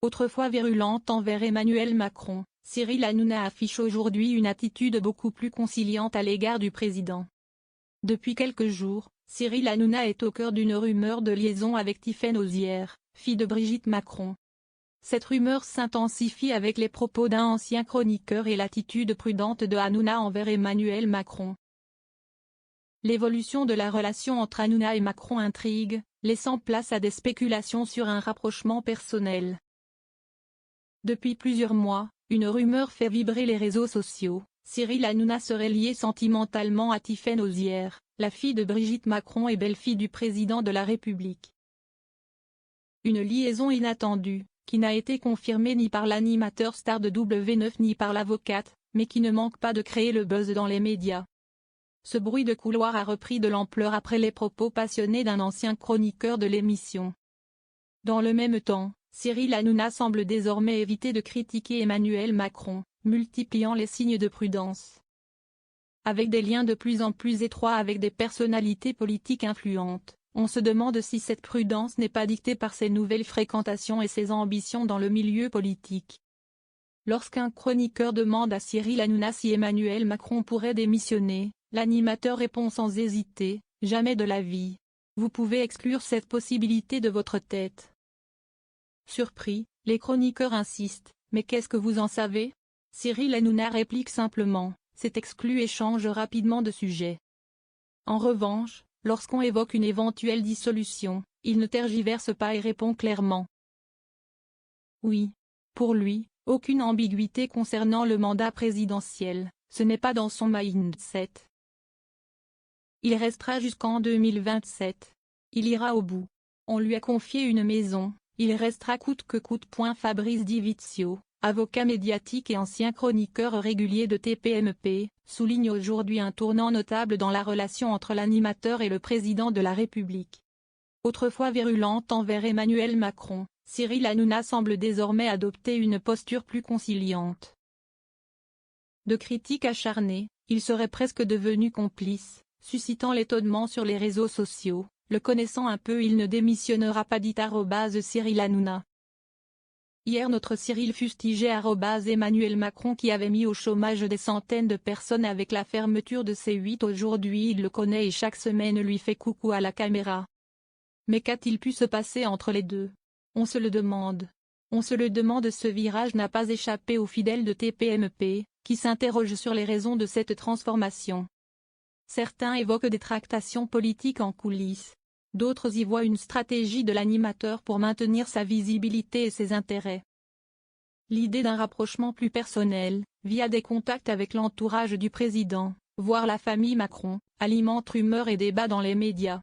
Autrefois virulente envers Emmanuel Macron, Cyril Hanouna affiche aujourd'hui une attitude beaucoup plus conciliante à l'égard du président. Depuis quelques jours, Cyril Hanouna est au cœur d'une rumeur de liaison avec Tiffaine Auzière, fille de Brigitte Macron. Cette rumeur s'intensifie avec les propos d'un ancien chroniqueur et l'attitude prudente de Hanouna envers Emmanuel Macron. L'évolution de la relation entre Hanouna et Macron intrigue, laissant place à des spéculations sur un rapprochement personnel. Depuis plusieurs mois, une rumeur fait vibrer les réseaux sociaux. Cyril Hanouna serait lié sentimentalement à Tiffaine Auzière, la fille de Brigitte Macron et belle-fille du président de la République. Une liaison inattendue, qui n'a été confirmée ni par l'animateur star de W9 ni par l'avocate, mais qui ne manque pas de créer le buzz dans les médias. Ce bruit de couloir a repris de l'ampleur après les propos passionnés d'un ancien chroniqueur de l'émission. Dans le même temps, Cyril Hanouna semble désormais éviter de critiquer Emmanuel Macron, multipliant les signes de prudence. Avec des liens de plus en plus étroits avec des personnalités politiques influentes, on se demande si cette prudence n'est pas dictée par ses nouvelles fréquentations et ses ambitions dans le milieu politique. Lorsqu'un chroniqueur demande à Cyril Hanouna si Emmanuel Macron pourrait démissionner, l'animateur répond sans hésiter, « Jamais de la vie. Vous pouvez exclure cette possibilité de votre tête. » Surpris, les chroniqueurs insistent, « Mais qu'est-ce que vous en savez ?» Cyril Hanouna réplique simplement, c'est exclu et change rapidement de sujet. En revanche, lorsqu'on évoque une éventuelle dissolution, il ne tergiverse pas et répond clairement. Oui. Pour lui, aucune ambiguïté concernant le mandat présidentiel, ce n'est pas dans son mindset. Il restera jusqu'en 2027. Il ira au bout. On lui a confié une maison, il restera coûte que coûte. Fabrice Di Vizio, avocat médiatique et ancien chroniqueur régulier de TPMP, souligne aujourd'hui un tournant notable dans la relation entre l'animateur et le président de la République. Autrefois virulente envers Emmanuel Macron, Cyril Hanouna semble désormais adopter une posture plus conciliante. De critiques acharnées, il serait presque devenu complice, suscitant l'étonnement sur les réseaux sociaux. Le connaissant un peu, il ne démissionnera pas, dit @Cyril Hanouna. Hier notre Cyril fustigeait Emmanuel Macron qui avait mis au chômage des centaines de personnes avec la fermeture de C8. Aujourd'hui il le connaît et chaque semaine lui fait coucou à la caméra. Mais qu'a-t-il pu se passer entre les deux? On se le demande. On se le demande. Ce virage n'a pas échappé aux fidèles de TPMP, qui s'interrogent sur les raisons de cette transformation. Certains évoquent des tractations politiques en coulisses. D'autres y voient une stratégie de l'animateur pour maintenir sa visibilité et ses intérêts. L'idée d'un rapprochement plus personnel, via des contacts avec l'entourage du président, voire la famille Macron, alimente rumeurs et débats dans les médias.